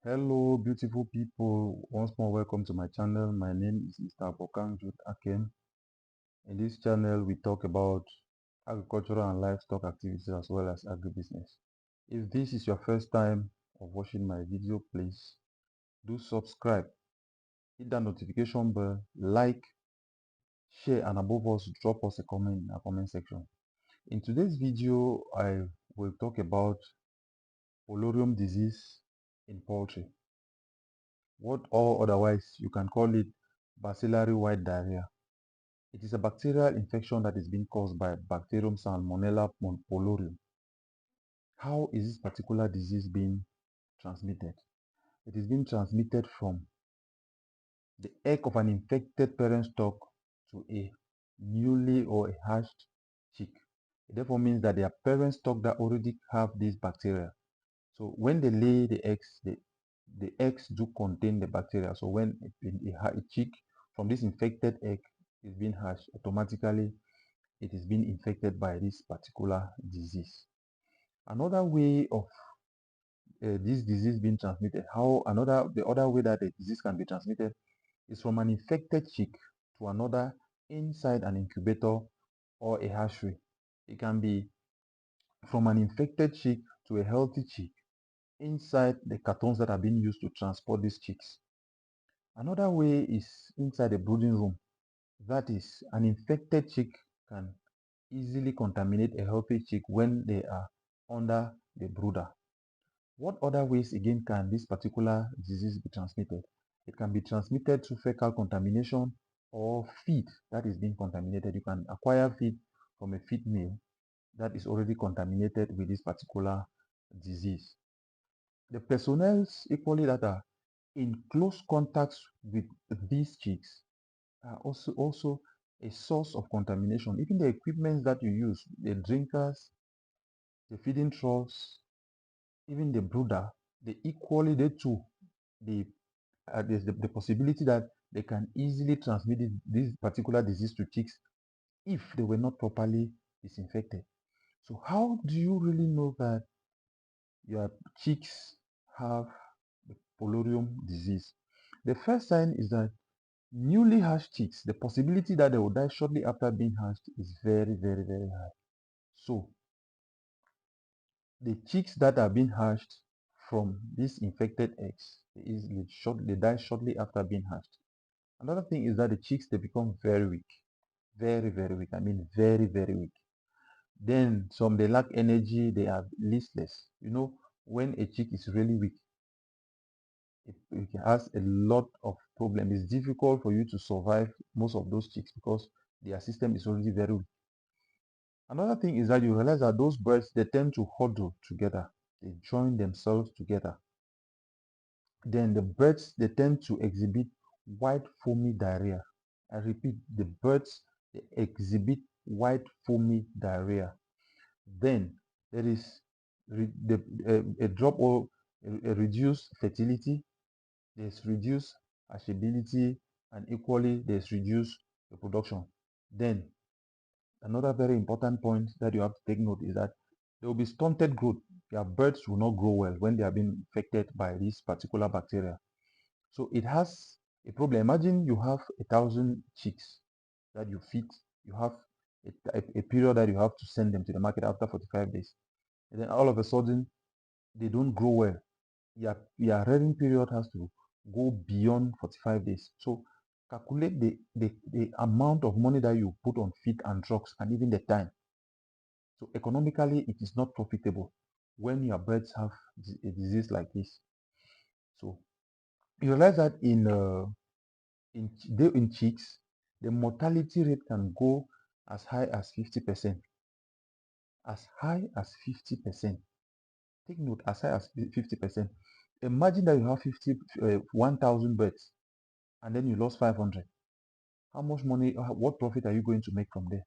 Hello, beautiful people. Once more, welcome to my channel. My name is Mr. Bokangjut Akem. In this channel, we talk about agricultural and livestock activities as well as agribusiness. If this is your first time of watching my video, please do subscribe, hit that notification bell, like, share, and above all, drop us a comment in the comment section. In today's video, I will talk about polarium disease in poultry. What or otherwise you can call it bacillary white diarrhea. It is a bacterial infection that is being caused by Bacterium Salmonella polarium. How is this particular disease being transmitted? It is being transmitted from the egg of an infected parent stock to a newly or a hatched chick. It therefore means that there are parent stock that already have this bacteria. So when they lay the eggs, the eggs do contain the bacteria. So when a chick from this infected egg is being hatched, automatically it is being infected by this particular disease. Another way of this disease being transmitted, the other way that the disease can be transmitted is from an infected chick to another inside an incubator or a hatchery. It can be from an infected chick to a healthy chick inside the cartons that are being used to transport these chicks. Another way is inside the brooding room. That is, an infected chick can easily contaminate a healthy chick when they are under the brooder. What other ways again can this particular disease be transmitted? It can be transmitted through fecal contamination or feed that is being contaminated. You can acquire feed from a feed mill that is already contaminated with this particular disease. The personnel equally that are in close contact with these chicks are also a source of contamination. Even the equipment that you use, the drinkers, the feeding troughs, even the brooder, they too, there's the possibility that they can easily transmit this particular disease to chicks if they were not properly disinfected. So how do you really know that your chicks have the polarium disease? The first sign is that newly hatched chicks, the possibility that they will die shortly after being hatched is very, very, very high. So the chicks that are being hatched from these infected eggs, they die shortly after being hatched. Another thing is that the chicks, they become very weak, very, very weak. I mean, very, very weak. Then some, they lack energy, they are listless. You know, when a chick is really weak, it has a lot of problems. It's difficult for you to survive most of those chicks because their system is already very weak. Another thing is that you realize that those birds, they tend to huddle together. They join themselves together. Then the birds, they tend to exhibit white foamy diarrhea. I repeat, the birds, they exhibit white foamy diarrhea. Then there is a drop or a reduced fertility. There's reduced hatchability, and equally there's reduced reproduction. Then another very important point that you have to take note is that there will be stunted growth. Your birds will not grow well when they are being infected by this particular bacteria. So it has a problem. Imagine you have 1,000 chicks that you feed. You have a period that you have to send them to the market after 45 days. And then all of a sudden, they don't grow well. Your rearing period has to go beyond 45 days. So calculate the amount of money that you put on feed and drugs and even the time. So economically, it is not profitable when your birds have a disease like this. So you realize that in chicks, the mortality rate can go as high as 50%. As high as 50%. Take note, as high as 50%. Imagine that you have 1,000 birds and then you lost 500. How much money, what profit are you going to make from there?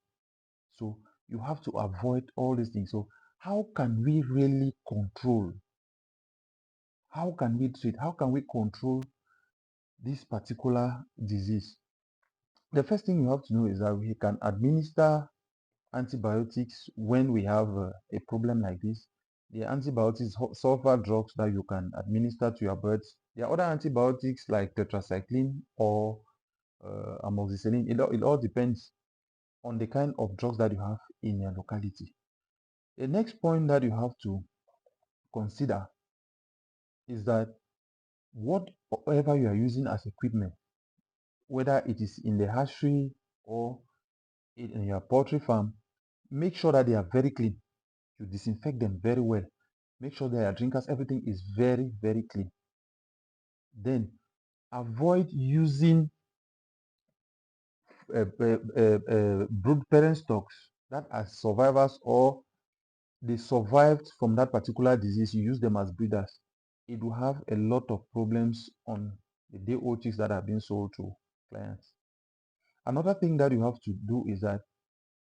So you have to avoid all these things. So how can we really control? How can we treat? How can we control this particular disease? The first thing you have to know is that we can administer antibiotics when we have a problem like this. There are antibiotics, sulfur drugs that you can administer to your birds. There are other antibiotics like tetracycline or amoxicillin. It all depends on the kind of drugs that you have in your locality. The next point that you have to consider is that whatever you are using as equipment, whether it is in the hatchery or in your poultry farm, make sure that they are very clean. You disinfect them very well. Make sure their drinkers, everything is very, very clean. Then avoid using brood parent stocks that are survivors or they survived from that particular disease. You use them as breeders. It will have a lot of problems on the day old chicks that are being sold to clients. Another thing that you have to do is that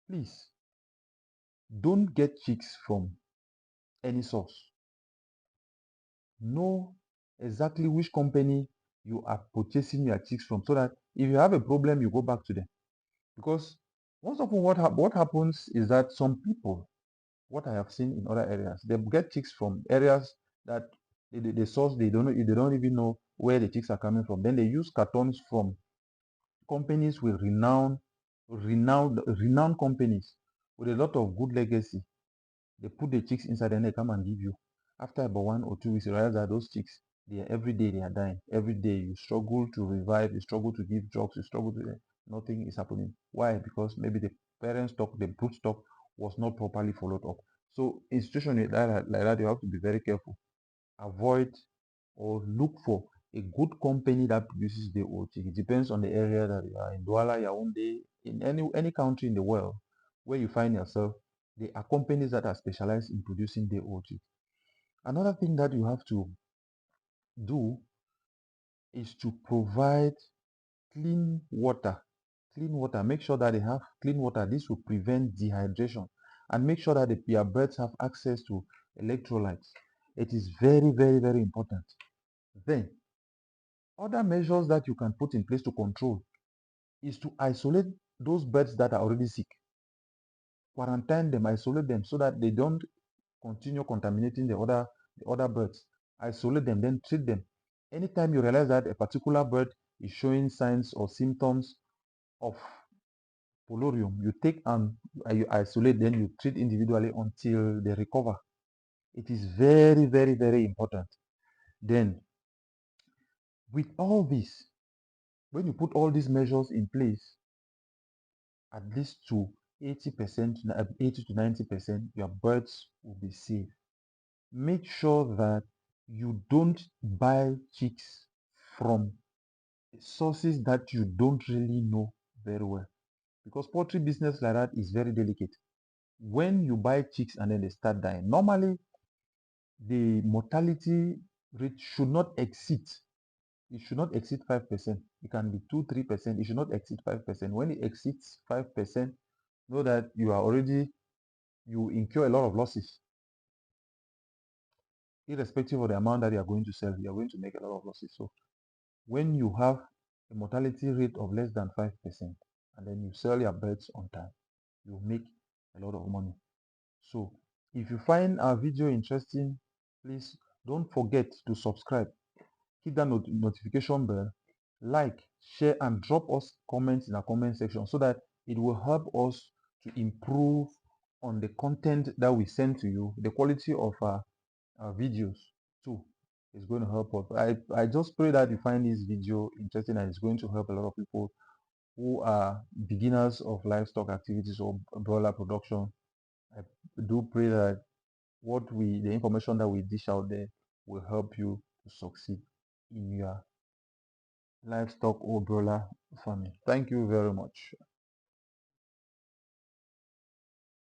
please don't get chicks from any source. Know exactly which company you are purchasing your chicks from so that if you have a problem, you go back to them. Because most often what happens is that some people, what I have seen in other areas, they get chicks from areas that the source they don't even know where the chicks are coming from. Then they use cartons from companies with renowned companies with a lot of good legacy. They put the chicks inside and they come and give you. After about 1 or 2 weeks, you realize that those chicks, every day they are dying. Every day you struggle to revive, you struggle to give drugs, you struggle to nothing is happening. Why? Because maybe the parent stock, the brood stock was not properly followed up. So in situations like that, you have to be very careful. Avoid or look for a good company that produces the old chick. It depends on the area that you are in. Douala, Yaoundé, in any country in the world where you find yourself, there are companies that are specialized in producing the old chick. Another thing that you have to do is to provide clean water. Clean water. Make sure that they have clean water. This will prevent dehydration. And make sure that your birds have access to electrolytes. It is very, very, very important. Then, other measures that you can put in place to control is to isolate those birds that are already sick. Quarantine them, isolate them so that they don't continue contaminating the other birds. Isolate them, then treat them. Anytime you realize that a particular bird is showing signs or symptoms of polorium, you take and you isolate, then you treat individually until they recover. It is very, very, very important. Then, with all this, when you put all these measures in place, at least to 80%, 80 to 90%, your birds will be safe. Make sure that you don't buy chicks from sources that you don't really know very well. Because poultry business like that is very delicate. When you buy chicks and then they start dying, normally the mortality rate should not exceed. It should not exceed 5%. It can be 2-3%. It should not exceed 5%. When it exceeds 5%, know that you incur a lot of losses. Irrespective of the amount that you are going to sell, you are going to make a lot of losses. So when you have a mortality rate of less than 5% and then you sell your birds on time, you make a lot of money. So if you find our video interesting, please don't forget to subscribe, hit that notification bell, like, share, and drop us comments in the comment section so that it will help us to improve on the content that we send to you. The quality of our videos too is going to help us. I just pray that you find this video interesting and it's going to help a lot of people who are beginners of livestock activities or broiler production. I do pray that the information that we dish out there will help you to succeed in your livestock or broiler farming. Thank you very much.